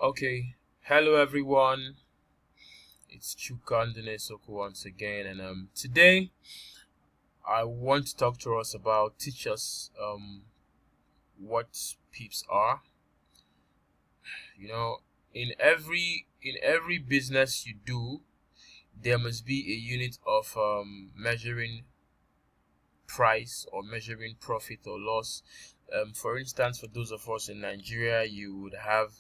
Okay, hello everyone. It's Chukandine Soko once again, and today I want to talk to us about teach us what pips are. You know, in every business you do, there must be a unit of measuring price or measuring profit or loss. For instance, for those of us in Nigeria, you would have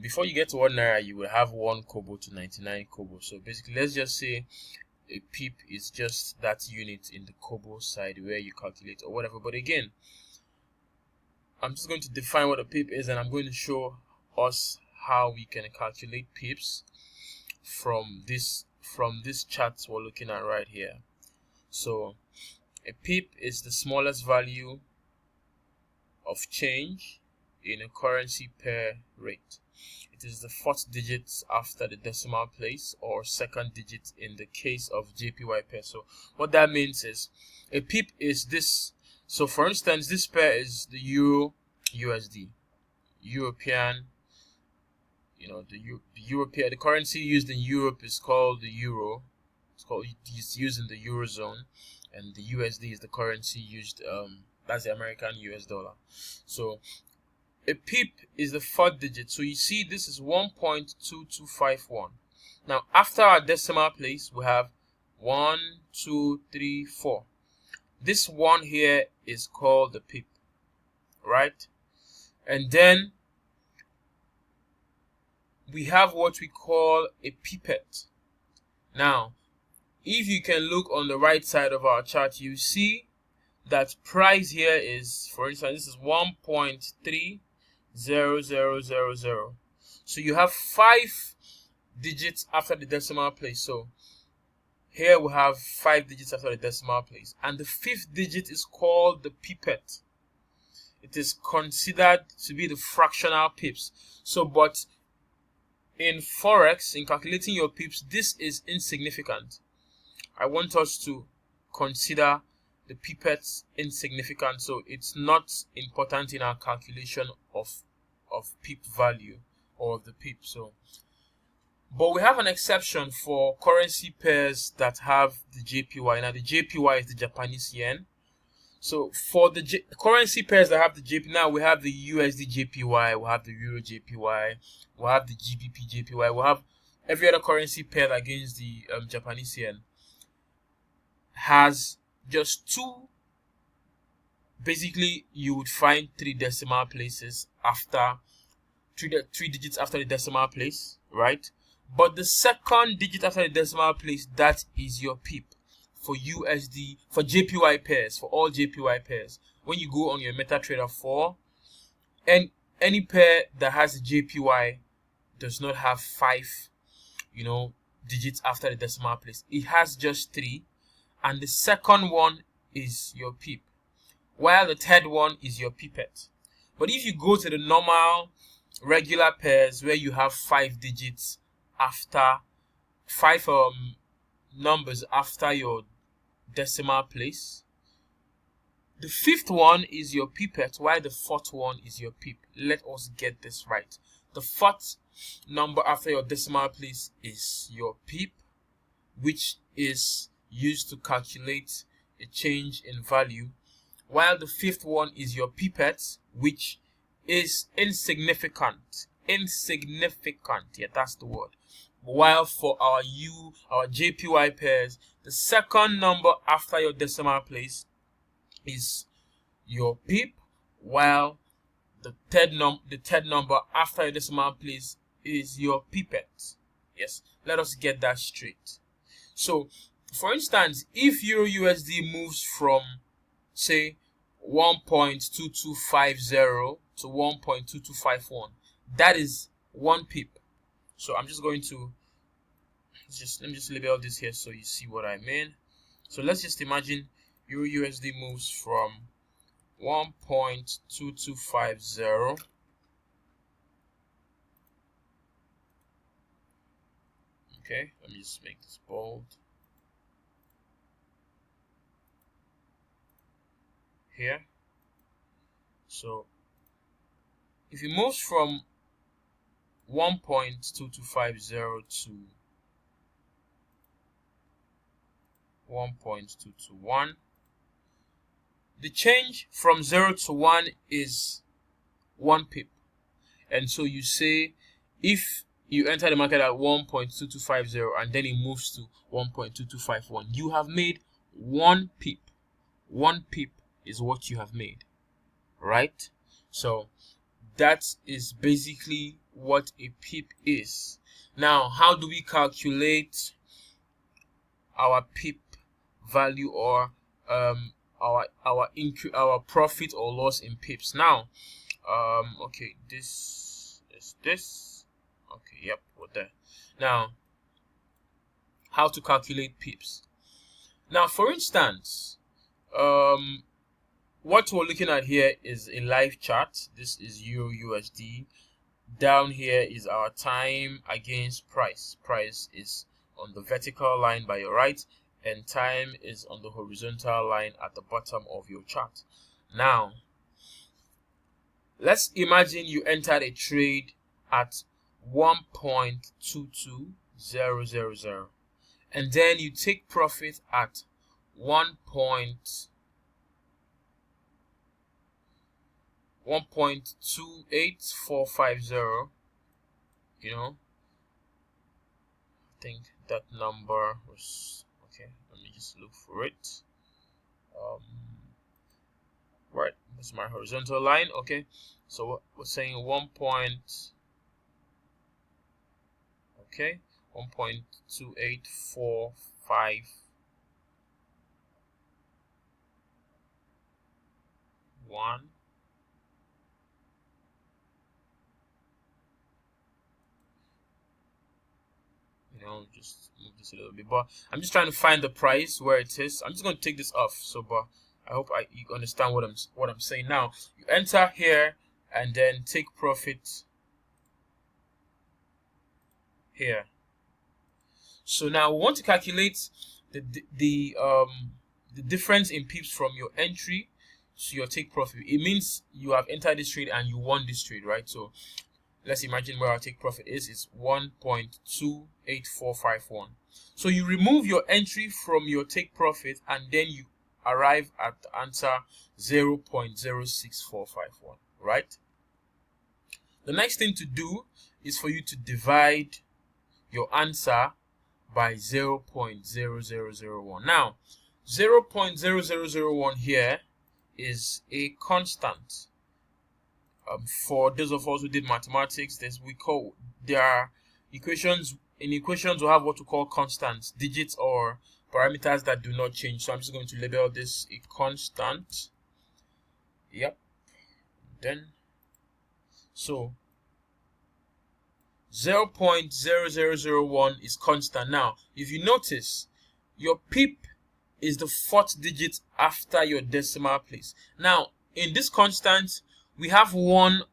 before you get to 1 naira, you will have 1 kobo to 99 kobo. So basically, let's just say a pip is just that unit in the kobo side where you calculate or whatever. But again, I'm just going to define what a pip is, and I'm going to show us how we can calculate pips from this chart we're looking at right here. So a pip is the smallest value of change in a currency pair rate. It is the fourth digit after the decimal place, or second digit in the case of JPY pair. So what that means is a pip is this. So for instance, this pair is the Euro USD, European. The currency used in Europe is called the Euro. It's used in the Eurozone, and the USD is the currency used. That's the American US dollar. So a pip is the fourth digit. So you see this is 1.2251. Now after our decimal place, we have 1, 2, 3, 4. This one here is called the pip, right? And then we have what we call a pipette. Now, if you can look on the right side of our chart, you see that price here is, for instance, this is 1.30000. So you have 5 digits after the decimal place. So here we have 5 digits after the decimal place, and the 5th digit is called the pipette. It is considered to be the fractional pips. So but in Forex, in calculating your pips, this is insignificant. I want us to consider the pipettes insignificant, so it's not important in our calculation of pip value or of the pip. So but we have an exception for currency pairs that have the JPY. Now the JPY is the Japanese yen. So for the currency pairs that have the JPY, now we have the USD JPY, we have the Euro JPY, we have the GBP JPY, we have every other currency pair against the Japanese yen has just 2. Basically, you would find 3 decimal places after 3 digits after the decimal place, right? But the second digit after the decimal place, that is your pip for USD, for JPY pairs, for all JPY pairs. When you go on your MetaTrader 4, and any pair that has a JPY does not have 5, digits after the decimal place. It has just 3, and the second one is your pip, while the third one is your pipette. But if you go to the normal regular pairs where you have 5 digits after 5 numbers after your decimal place, the 5th one is your pipette, while the 4th one is your pip. Let us get this right. The 4th number after your decimal place is your pip, which is used to calculate a change in value, while the 5th one is your pipette, which is insignificant. Yeah, that's the word. While for our JPY pairs, the second number after your decimal place is your pip, while the third number after your decimal place is your pipette. Yes, let us get that straight. So, for instance, if Euro USD moves from, say, 1.2250 to 1.2251, that is 1 pip. So I'm just going to let me just label this here so you see what I mean. So let's just imagine Euro USD moves from 1.2250 okay, let me just make this bold here. So if it moves from 1.2250 to 1.221. The change from 0 to 1 is 1 pip. And so you say if you enter the market at 1.2250 and then it moves to 1.2251, you have made 1 pip. 1 pip is what you have made, right? So that is basically what a pip is. Now, how do we calculate our pip value, or our profit or loss in pips? Now, okay, this is this. Okay, yep, we're there. Now, how to calculate pips? Now, for instance, what we're looking at here is a live chart. This is Euro USD. Down here is our time against price. Price is on the vertical line by your right, and time is on the horizontal line at the bottom of your chart. Now, let's imagine you entered a trade at 1.22000, and then you take profit at 1.28450. You know, I think that number was okay. Let me just look for it. Right, that's my horizontal line. Okay, so we're saying 1.28451. You know, just move this a little bit, but I'm just trying to find the price where it is. I'm just going to take this off. So, but I hope you understand what I'm saying. Now, you enter here and then take profit here. So now we want to calculate the difference in pips from your entry to your take profit. It means you have entered this trade and you won this trade, right? So let's imagine where our take profit is. It's 1.28451. So you remove your entry from your take profit and then you arrive at the answer 0.06451, right? The next thing to do is for you to divide your answer by 0.0001. Now, 0.0001 here is a constant. For those of us who did mathematics, there are equations. In equations, we have what we call constants, digits or parameters that do not change. So I'm just going to label this a constant. Yep. Then, so 0.0001 is constant. Now, if you notice, your pip is the 4th digit after your decimal place. Now, in this constant, we have 1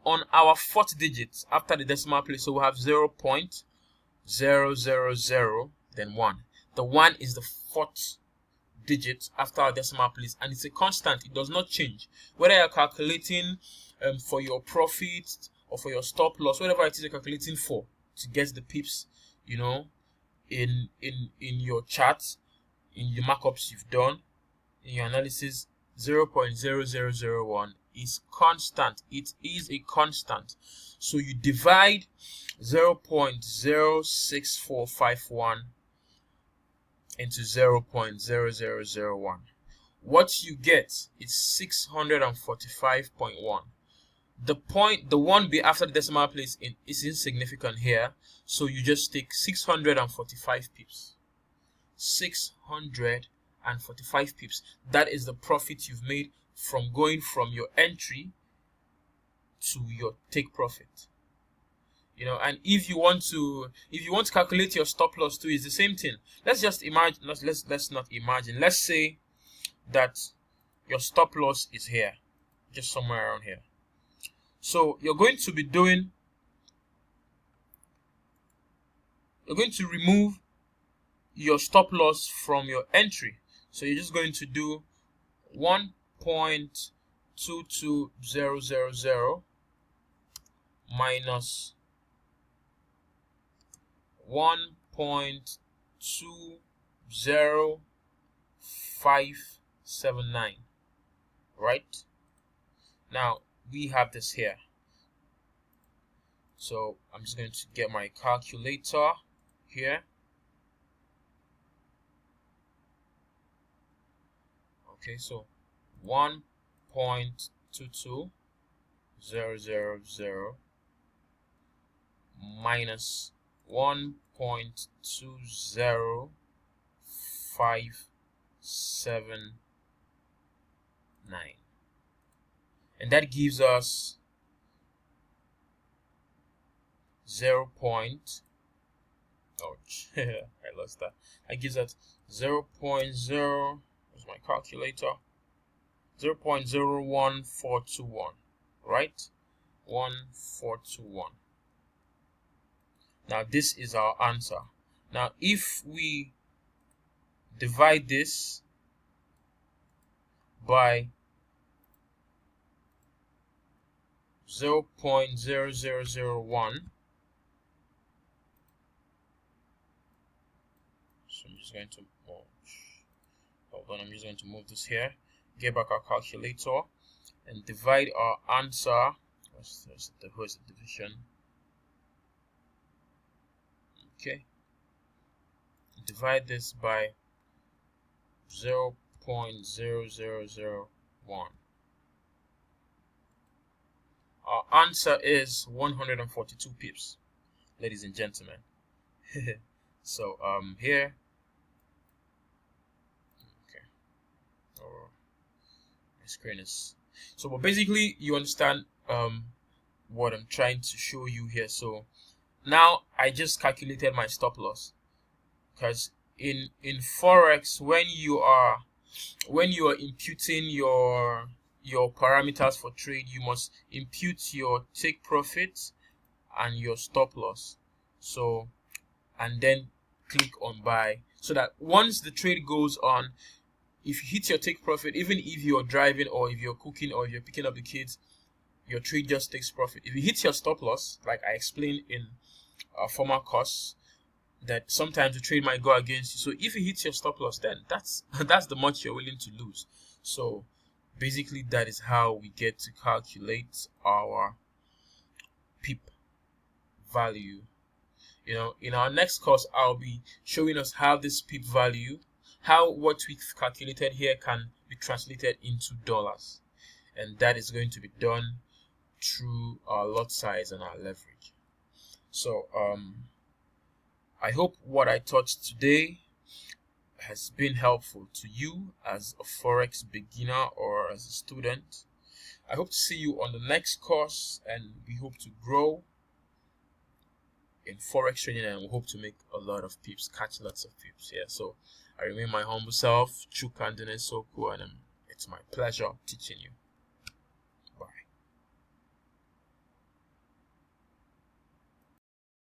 on our 4th digit after the decimal place. So we have 0.000, then 1. The 1 is the 4th digit after our decimal place, and it's a constant. It does not change. Whether you're calculating for your profit or for your stop loss, whatever it is you're calculating for to get the pips, you know, in your charts, in your markups you've done, in your analysis, 0.0001 is constant. It is a constant. So you divide 0.06451 into 0.0001. What you get is 645.1. The 1 be after the decimal place is insignificant here, so you just take 645 pips. 645 pips. That is the profit you've made from going from your entry to your take profit. You know, and if you want to calculate your stop loss too, it's the same thing. Let's just imagine. Let's not imagine. Let's say that your stop loss is here, just somewhere around here. So you're going to remove your stop loss from your entry. So you're just going to do 1.22000 minus 1.20579, right? Now we have this here, so I'm just going to get my calculator here. Okay, so 1.22000 minus 1.20579, and that gives us 0. Ouch. I lost that. That gives us 0.0. Where's my calculator? 0.01421, right? 1421. Now this is our answer. Now if we divide this by 0.0001, so I'm just going to hold on, I'm just going to move this here, get back our calculator, and divide our answer. Where's the division? Okay, divide this by 0.0001. Our answer is 142 pips, ladies and gentlemen. So here, okay, my screen is, so but basically you understand what I'm trying to show you here. So now I just calculated my stop loss, because in Forex, when you are imputing your parameters for trade, you must impute your take profit and your stop loss. So, and then click on buy, so that once the trade goes on, if you hit your take profit, even if you're driving or if you're cooking or if you're picking up the kids, your trade just takes profit. If you hit your stop loss, like I explained in a former course, that sometimes the trade might go against you. So if you hit your stop loss, then that's the much you're willing to lose. So basically that is how we get to calculate our pip value. You know, in our next course, I'll be showing us how this pip value, how what we've calculated here can be translated into dollars, and that is going to be done through our lot size and our leverage. So I hope what I taught today has been helpful to you as a Forex beginner or as a student. I hope to see you on the next course, and we hope to grow in Forex trading, and we hope to make a lot of pips, catch lots of pips. Yeah, so I remain my humble self, Chukandene Soku, and it's my pleasure teaching you.